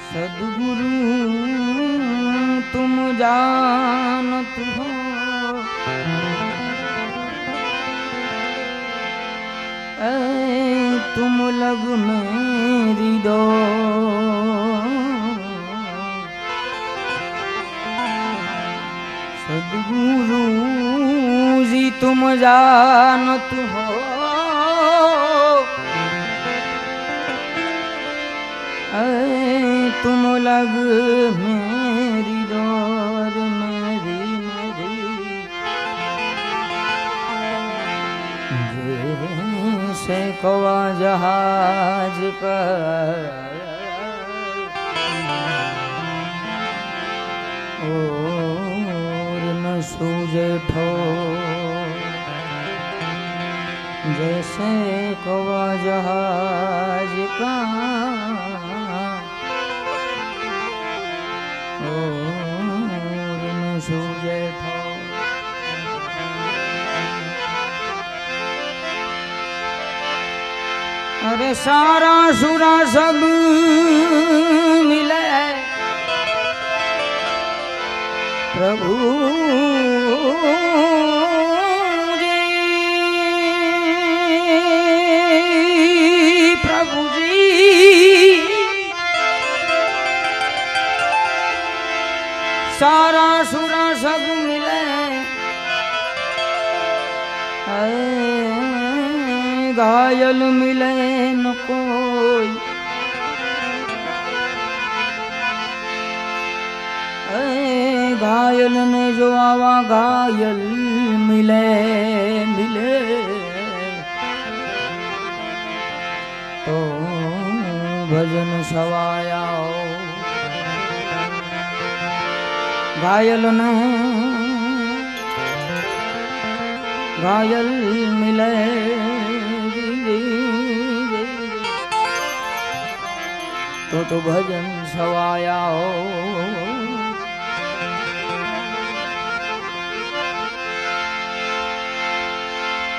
सद्गुरु तुम जानत हो, तुम लग मेरी दो। सद्गुरु जी तुम जानत हो, तुम लग मेरी दौर मेरी मेरी जैसे कवा जहाज पर और न सूझे ठोर, जैसे कवा जहाज का सूझे ठोर। अरे सारा सुरा सब मिले प्रभु जी, प्रभु जी। सारा सुरा सब मिले घायल मिले न कोई, घायल ने जो आवा घायल मिले मिले तो भजन सवाया घायल ने घायल मिले तो भजन सवाया हो।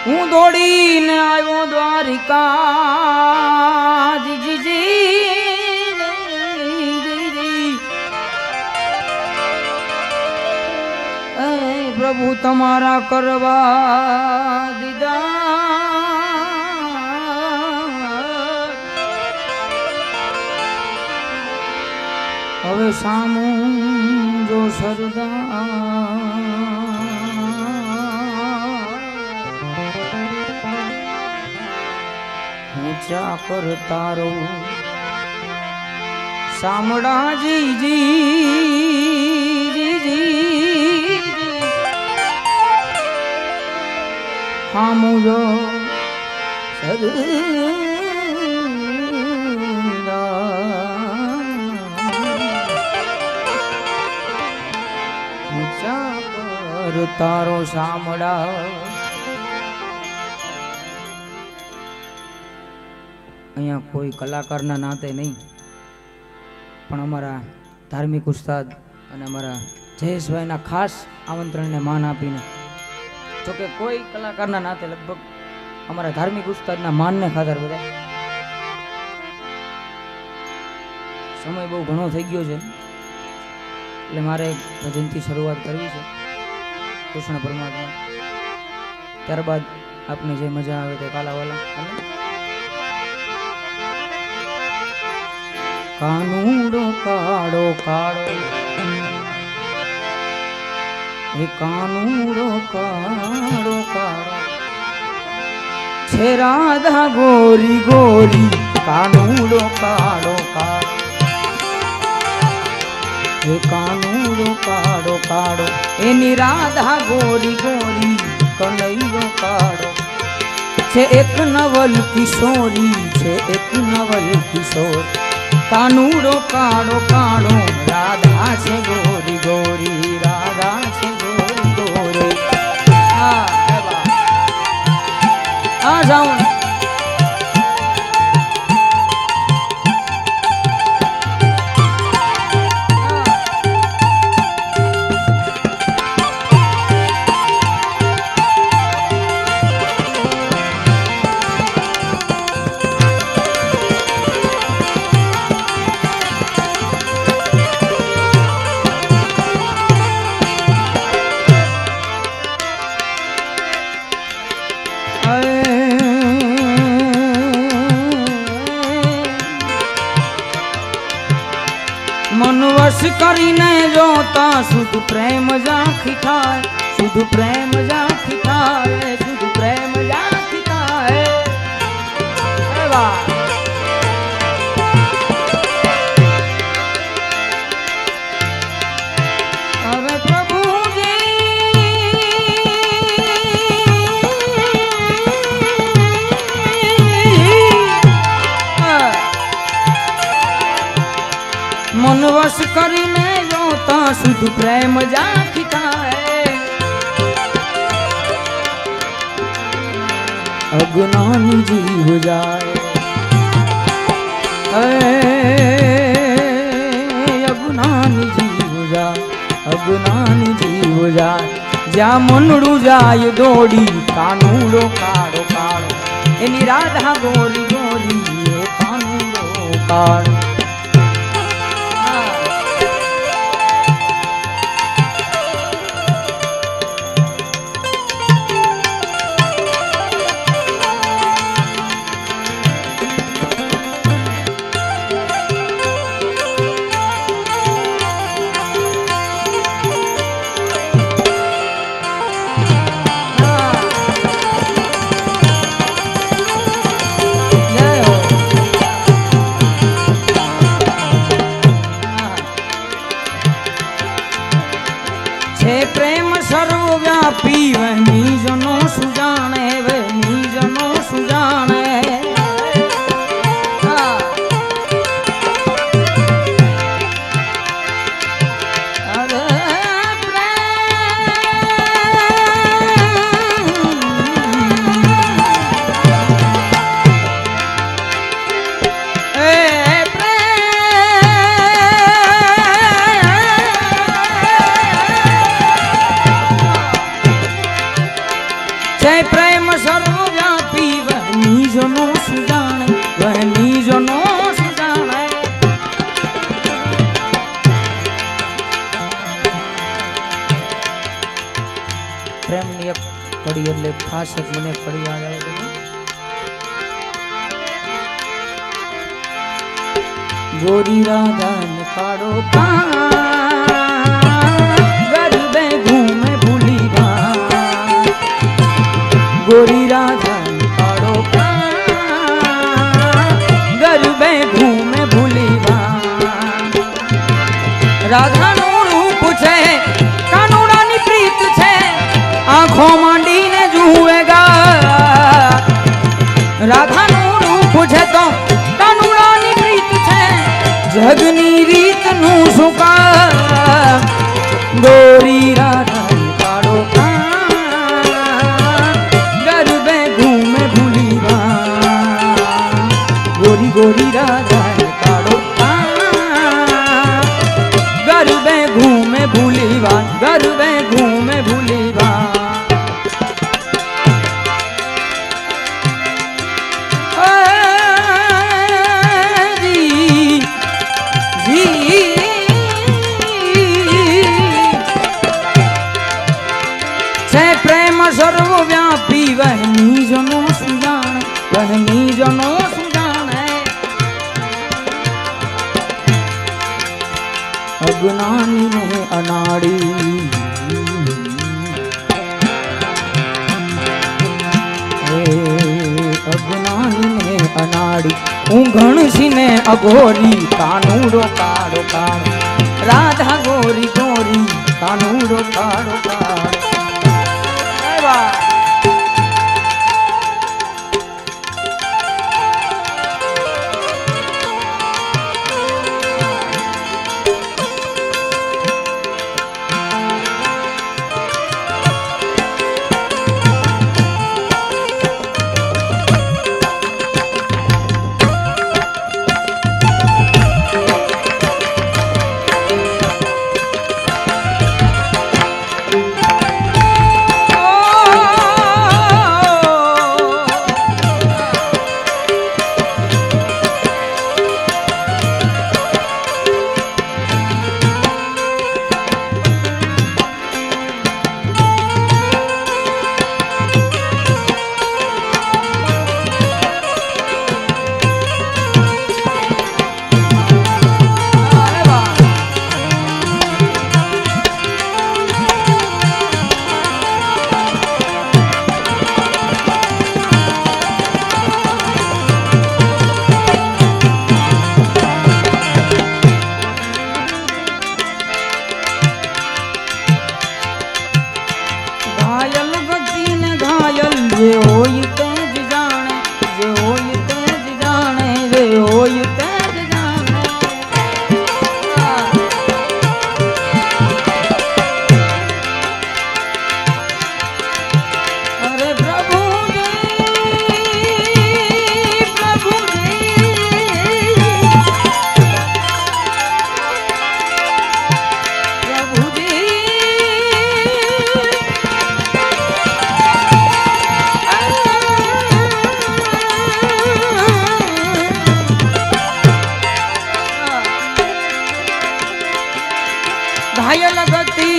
हूँ दौड़ी ने आयो द्वारिका जी जी जी प्रभु तमारा करवा दीदा। હવે સામું જો સરદા ઊંચા કરતા રહું સામડા જી જી જી જી સામું જો સરદા તારો સામડા। અહીંયા કોઈ કલાકારના નાતે નહીં પણ અમારા ધાર્મિક ઉસ્તાદ અને અમારા જયેશભાઈના ખાસ આમંત્રણને માન આપીને, જોકે કોઈ કલાકારના નાતે લગભગ અમારા ધાર્મિક ઉસ્તાદના માનને ખાતર બધા સમય બહુ ઘણો થઈ ગયો છે એટલે મારે ભજનથી શરૂઆત કરવી છે કૃષ્ણ પરમાત્મા। ત્યારબાદ આપને જે મજા આવે તે કાલાવાલા। કાનુડો કાળો કાળો હે કાનુડો કાળો કાળો છે રાધા ગોરી ગોરી કાનુડો કાળો કાળો એ કાનુડો કાળો કાળો એની રાધા ગોરી ગોરી કનૈયો કાળો છે એક નવલ કિશોરી છે એક નવલ કિશોર કાનુડો કાળો કાળો રાધા છે ગોરી ગોરી રાધા છે ગોરી ગોરી આ જાઉં મનવશ કરીને જોતા શુદ્ધ પ્રેમ ઝાંખી થાય શુદ્ધ પ્રેમ ઝાંખી થાય શુદ્ધ પ્રેમ ઝાંખી થાય અરે મનવશ કરીને જોતા શુદ્ધ પ્રેમ ઝાંખી થાય અજ્ઞાની જીવ જાય અજ્ઞાની જીવ જાય અજ્ઞાની જીવ જાય જ્યાં મનડું જાય દોડી કાનુડો કાળો કાળો એની રાધા ગોરી ગોરી એ કાનુડો કાળો सर्वव्यापी वह निजनो सुजाने वह निजनो सुजाने प्रेम सर्वव्यापी वह निजनो सुजाने वह निजनो सुजाने प्रेम ની એક કડી એટલે ખાસ એક મને કડી યાદ આવે છે ગોરી રાધા ને કાળો ગરબે ઘૂમે ભૂલી गोरी राधा काड़ो गरबे घूमे भूली राधा नु रूप छे कानूड़ा नी प्रीत छे आंखों मांडी ने जुएगा राधा नु रूप छे तो कानूड़ा नी प्रीत छे जगनी रीत नु सुका गोरी राधा काड़ो गोरी राधा काड़ो गरबे घूमे भूलीवा गरबे घूमे भूलीवा जी जी छे प्रेम सर्वव्यापी वह निजनो सुजाने वह निजनो अज्ञानी ने अनाड़ी अज्ञानी ने अनाड़ी ऊंघण सी ने अघोरी कानूड़ो काड़ो काड़ो राधा गोरी गोरी कानूरो कारो कारो। जे होय तेज जाने, जे होय तेज जाने, जे होय तेज जाने। अरे प्रभु जी, प्रभु जी, प्रभु जी। घायल गति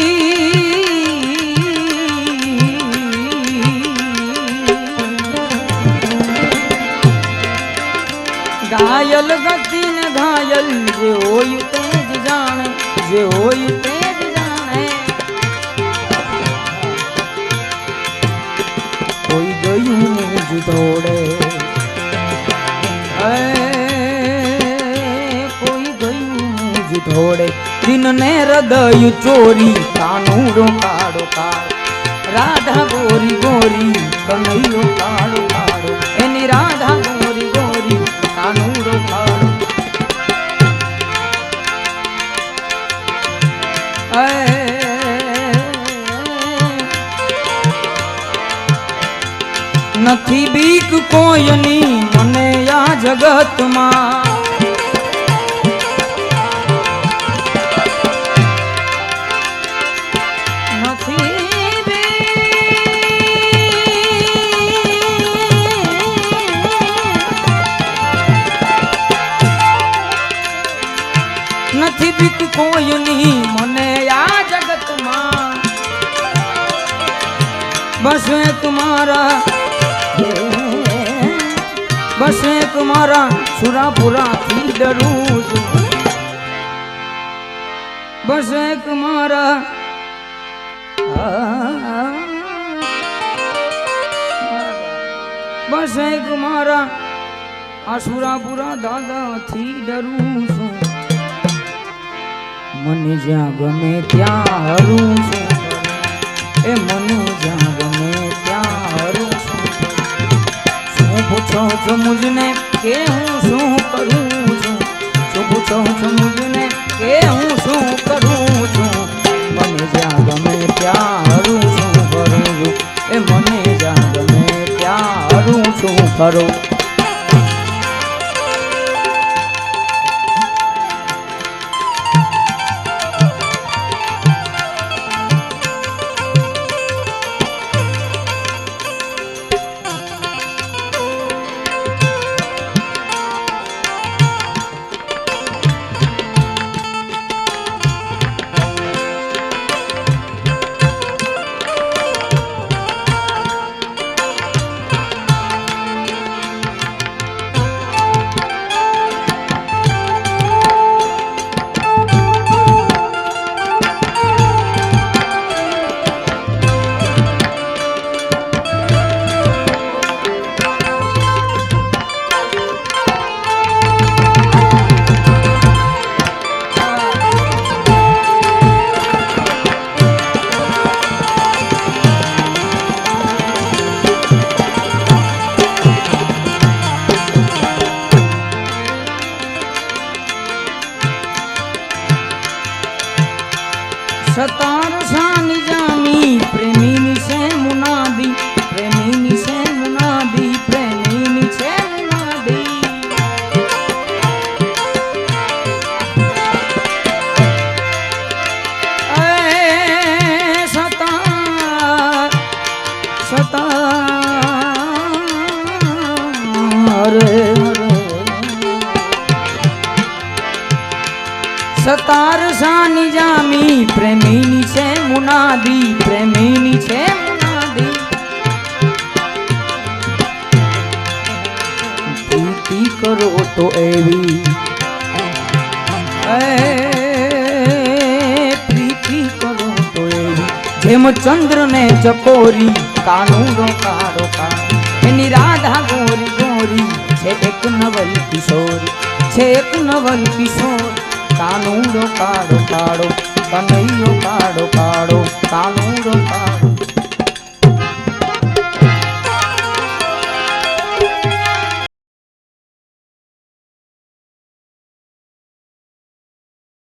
घायल गति न घायल जे होय तेज जाने, जे होय तेज जाने। कोई गયું मुझ दौड़े, कोई गયું मुझ दौड़े। दिन ने हृदय चोरी कानूरो काड़ो काड़ो। राधा गोरी गोरी कन्हैयो काड़ो काड़ो। एनी राधा गोरी गोरी कानूरो काड़ो। नथी बीक कोयनी मने या जगत मां। નથી બીક કોઈની મને આ જગતમાં। બસ એક મારા, બસ એક મારા સુરાપુરાથી ડરું છું। બસ એક મારા બસ એક મારા આ સુરાપુરા દાદાથી ડરું છું। મને જ્યાં ગમે ત્યાં હરું છું, એ મને જ્યાં ગમે ત્યાં હરું છું। શું પૂછો છો મુझने કે હું શું કરું છું? શું પૂછો છો મુझने કે હું શું કરું છું? મને જ્યાં ગમે ત્યાં હરું છું કરું છું, એ મને જ્યાં ગમે ત્યાં હરું છું કરું। સતાર સાની જામી પ્રેમીની છે મુનાદી પ્રેમીની છે મુનાદી પ્રેમીની છે મુનાદી સતાર સતાર સતાર સાની જામી પ્રેમીની છે મુનાદી પ્રેમીની છે મુનાદી પ્રીતિ કરો તો એવી પ્રીતિ કરો તો એવી જેમ ચંદ્ર ને ચકોરી કાનુડો કાળો કાળો એની રાધા ગોરી ગોરી છે એક નવલ કિશોરી છે એક નવલ કિશોર કાનુડો કાળો કાળો કનૈયો કાળો કાળો કાનુડો કાળો